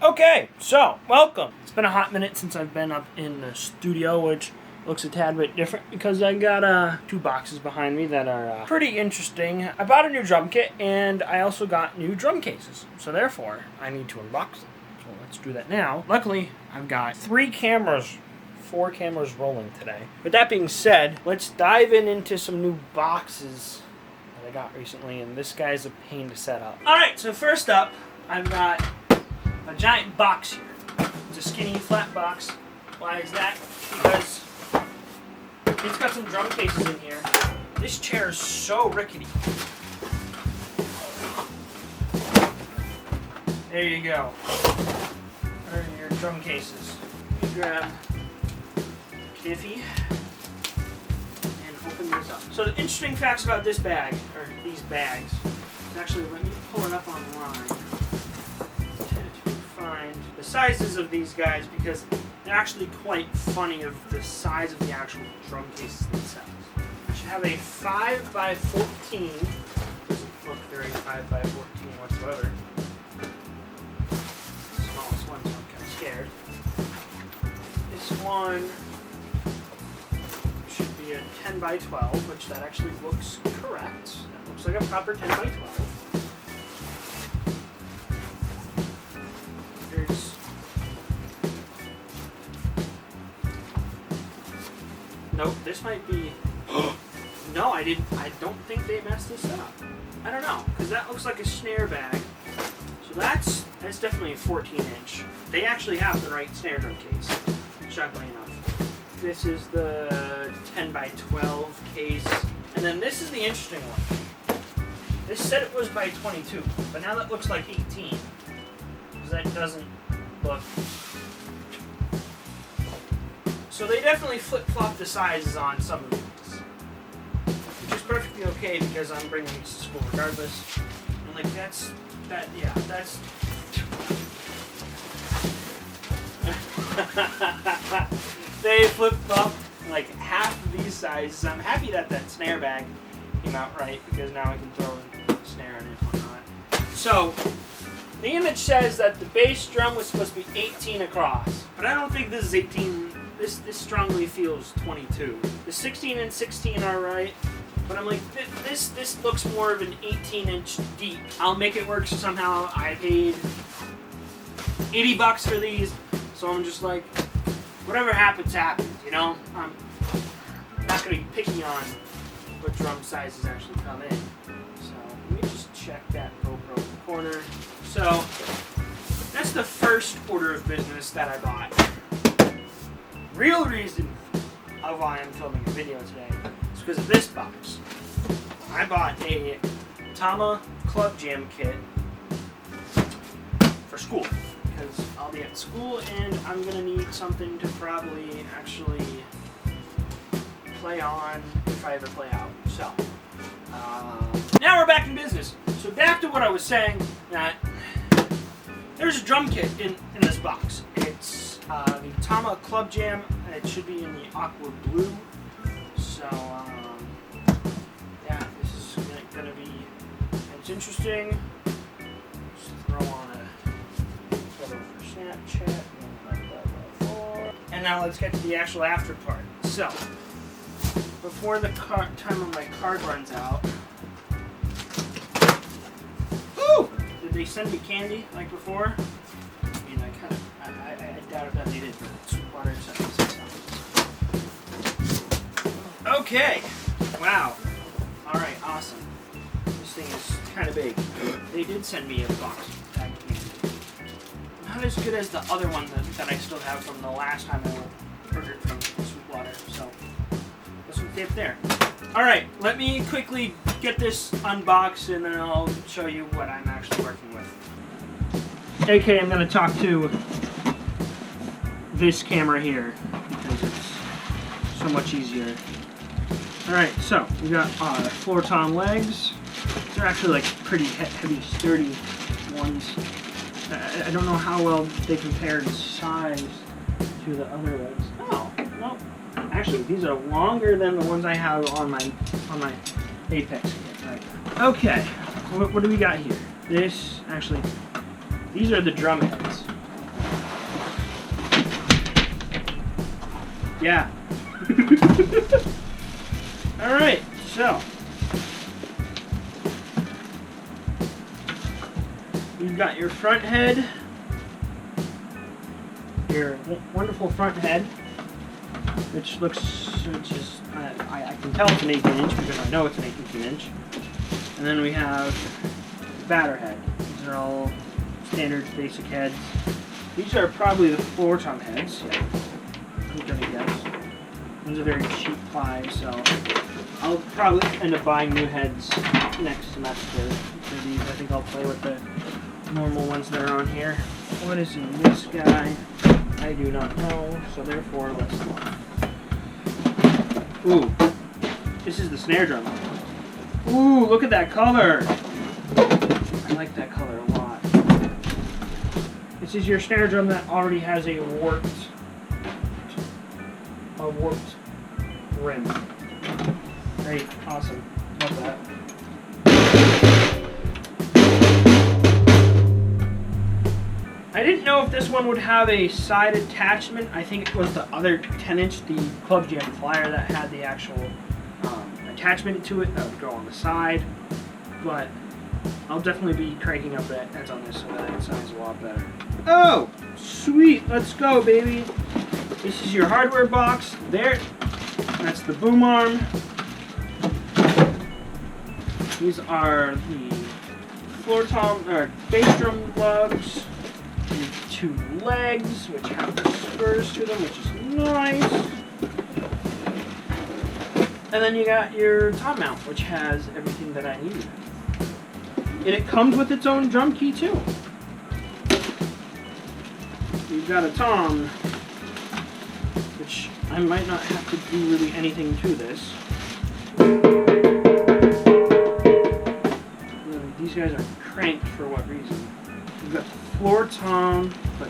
Okay, so, welcome. It's been a hot minute since I've been up in the studio, which looks a tad bit different because I got two boxes behind me that are pretty interesting. I bought a new drum kit, and I also got new drum cases, so therefore, I need to unbox them. So let's do that now. Luckily, I've got four cameras rolling today. With that being said, let's dive into some new boxes that I got recently, and this guy's a pain to set up. Alright, so first up, I've got a giant box here. It's a skinny, flat box. Why is that? Because it's got some drum cases in here. This chair is so rickety. There you go. There are your drum cases. You grab Kiffy and open these up. So the interesting facts about this bag, or these bags, is actually, let me pull it up online. The sizes of these guys, because they're actually quite funny of the size of the actual drum cases themselves. You should have a 5x14. Doesn't look very 5x14 whatsoever. Smallest one, so I'm kind of scared. This one should be a 10x12, which that actually looks correct. That looks like a proper 10x12. Nope, this might be... No, I don't think they messed this up. I don't know, because that looks like a snare bag. So that's definitely a 14-inch. They actually have the right snare drum case, shockingly enough. This is the 10x12 case. And then this is the interesting one. This said it was by 22, but now that looks like 18. Because that doesn't look... So they definitely flip-flop the sizes on some of these, which is perfectly okay because I'm bringing these to school regardless. And like that's. They flip-flop like half of these sizes. I'm happy that snare bag came out right because now I can throw a snare in it and whatnot. So the image says that the bass drum was supposed to be 18 across, but I don't think this is 18. This strongly feels 22. The 16 and 16 are right, but I'm like, this looks more of an 18-inch deep. I'll make it work somehow. I paid $80 for these, so I'm just like, whatever happens, happens, you know? I'm not going to be picky on what drum sizes actually come in. So let me just check that GoPro in the corner. So that's the first order of business that I bought. Real reason of why I'm filming a video today is because of this box. I bought a Tama Club Jam kit for school because I'll be at school and I'm going to need something to probably actually play on if I ever play out. So, now we're back in business. So back to what I was saying, that there's a drum kit in this box. It's the Tama Club Jam. It should be in the aqua blue. So, yeah, this is going to be, it's interesting. Just throw on a photo for Snapchat. And now let's get to the actual after part. So, before the time of my card runs out, woo! Did they send me candy like before? I mean, I doubt that they did, but Sweetwater sent me some stuff. Okay. Wow. Alright, awesome. This thing is kind of big. They did send me a box of packed candy. Not as good as the other one that I still have from the last time I ordered from Sweetwater, so that's what they have there. Alright, let me quickly get this unboxed and then I'll show you what I'm actually working with. Okay, I'm going to talk to this camera here because it's so much easier. Alright, so we got floor tom legs. They're actually like pretty heavy, sturdy ones. I don't know how well they compare in size to the other legs. Oh, no. Actually, these are longer than the ones I have on my Apex kit right now. Okay, what do we got here? These are the drum heads. Yeah. Alright, so. You've got your front head. Your wonderful front head. Which is, I can tell it's an 18-inch because I know it's an 18-inch. And then we have the batter head. These are all standard basic heads. These are probably the floor tom heads. I'm gonna guess. These are very cheap buys, so I'll probably end up buying new heads next semester for these. I think I'll play with the normal ones that are on here. What is in this guy? I do not know, so therefore let's look. Ooh, this is the snare drum. Ooh, look at that color. I like that color a lot. This is your snare drum that already has a warped rim. Great, awesome. Love that. I didn't know if this one would have a side attachment. I think it was the other 10-inch, the Club Jam Flyer, that had the actual attachment to it that would go on the side. But I'll definitely be cranking up the heads on this so that it sounds a lot better. Oh, sweet. Let's go, baby. This is your hardware box. There. That's the boom arm. These are the floor tom or bass drum lugs. The two legs, which have the spurs to them, which is nice. And then you got your tom mount, which has everything that I need. And it comes with its own drum key too. You've got a tom, which I might not have to do really anything to this. These guys are cranked for what reason? You've got the floor tom, but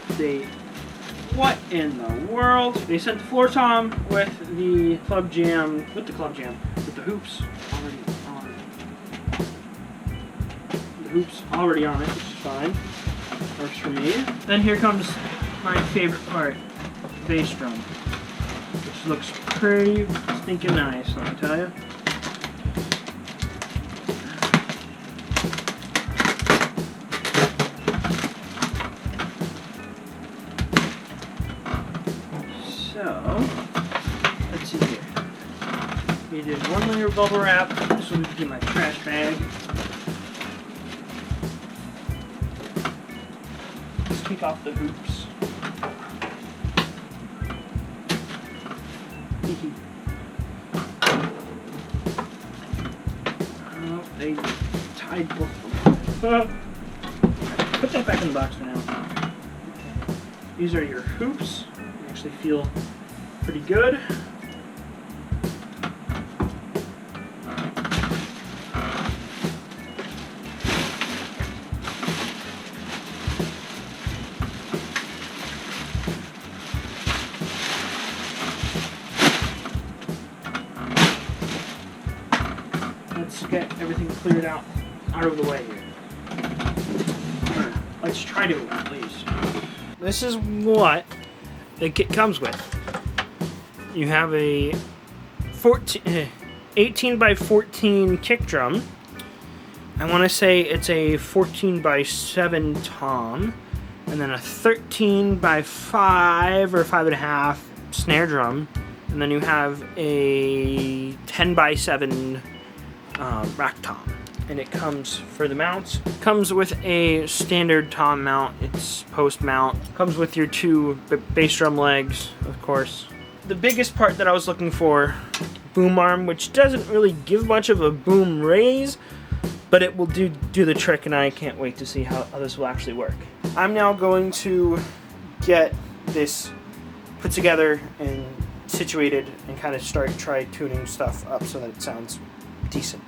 what in the world? They sent the floor tom with the Club Jam, with the hoops already on it. The hoops already on it, which is fine. Works for me. Then here comes my favorite part, the bass drum, which looks pretty stinking nice, let me tell you. So, let's see here. We did one layer of bubble wrap. This will be my trash bag. Let's take off the hoops. Oh, they tied both of them. Put that back in the box for now. These are your hoops. They actually feel pretty good. Let's get everything cleared out of the way here. Let's try to at least. This is what the kit comes with. You have a 18 by 14 kick drum. I want to say it's a 14 by 7 tom, and then a 13 by 5 or 5.5 snare drum, and then you have a 10 by 7 rack tom. And it comes for the mounts. Comes with a standard tom mount. It's post mount. Comes with your two bass drum legs, of course. The biggest part that I was looking for, boom arm, which doesn't really give much of a boom raise, but it will do the trick, and I can't wait to see how this will actually work. I'm now going to get this put together and situated and kind of try tuning stuff up so that it sounds decent.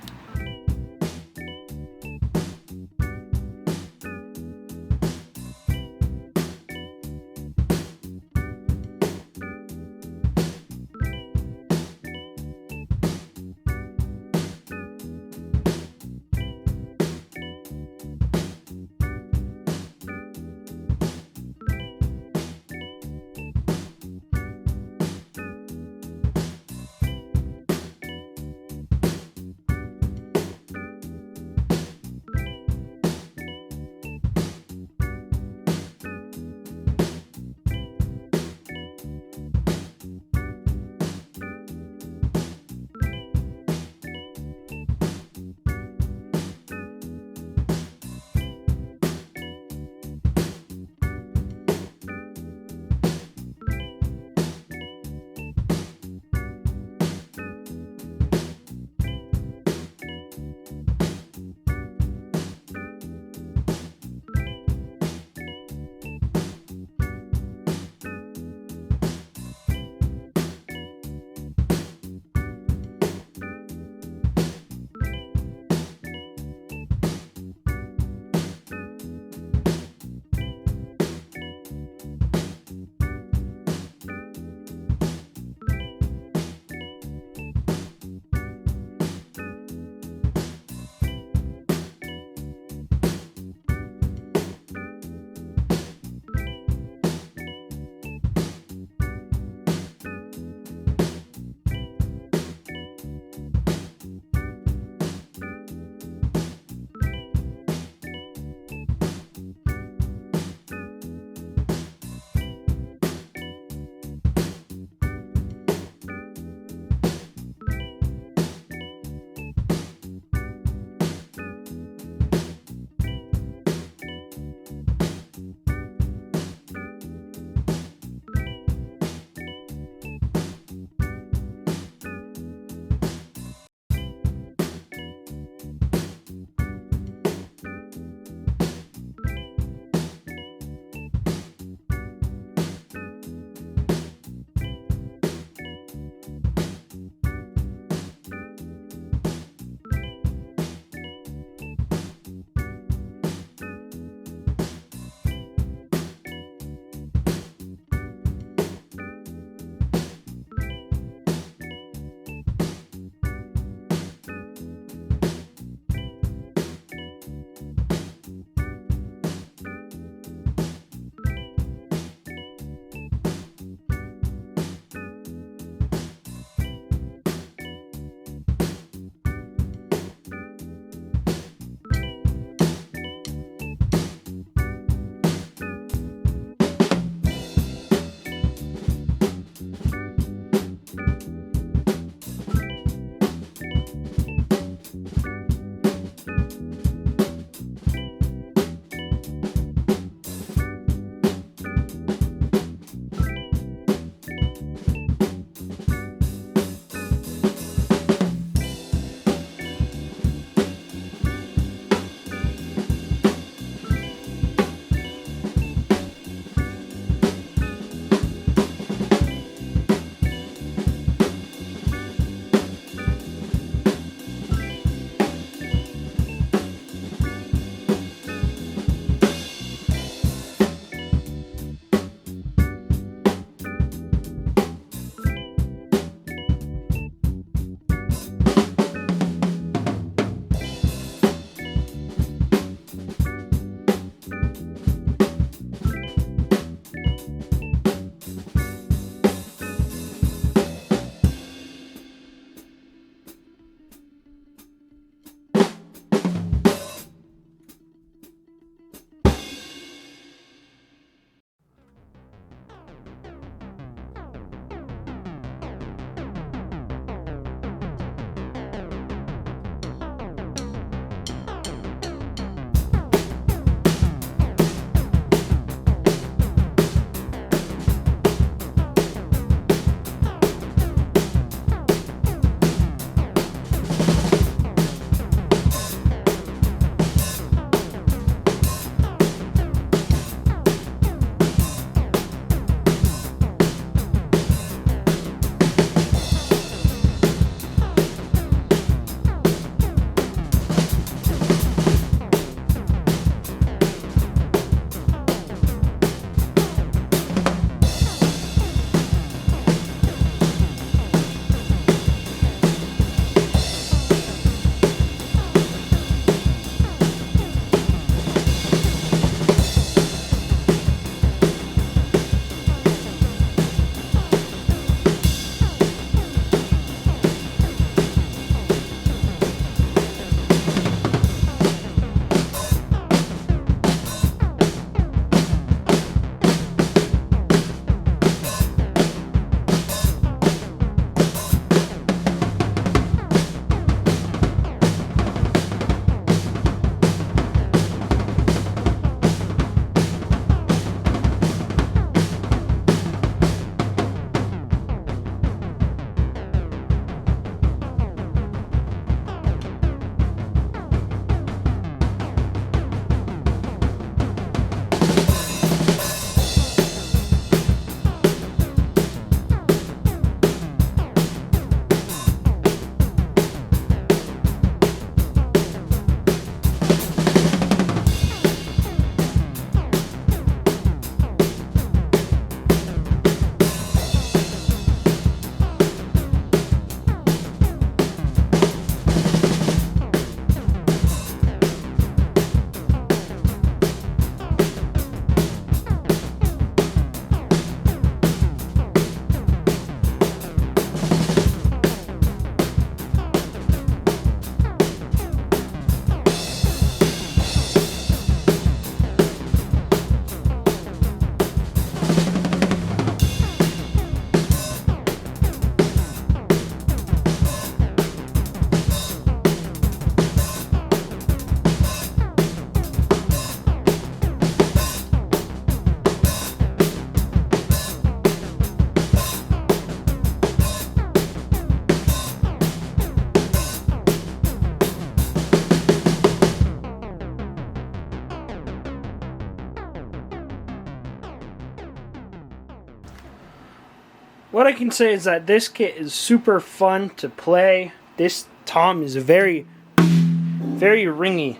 what I can say is that this kit is super fun to play. This tom is very, very ringy.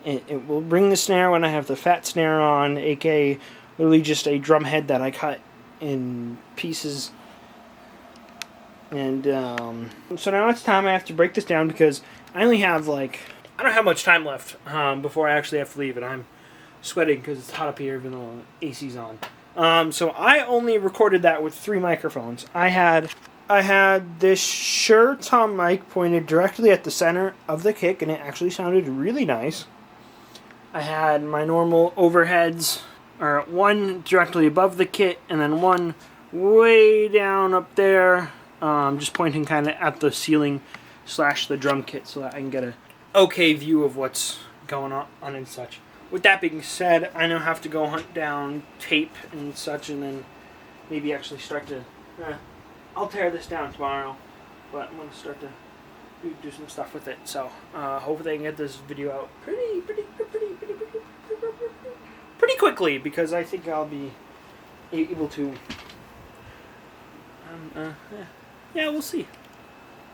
It will ring the snare when I have the fat snare on, aka literally just a drum head that I cut in pieces. And so now it's time I have to break this down because I only have I don't have much time left before I actually have to leave, and I'm sweating because it's hot up here even though the AC's on. So I only recorded that with 3 microphones. I had this Shure tom mic pointed directly at the center of the kick, and it actually sounded really nice. I had my normal overheads, or one directly above the kit, and then one way down up there, just pointing kind of at the ceiling / the drum kit so that I can get a okay view of what's going on and such. With that being said, I now have to go hunt down tape and such, and then maybe actually start to... I'll tear this down tomorrow, but I'm going to start to do some stuff with it. So hopefully I can get this video out pretty quickly, because I think I'll be able to... yeah, we'll see.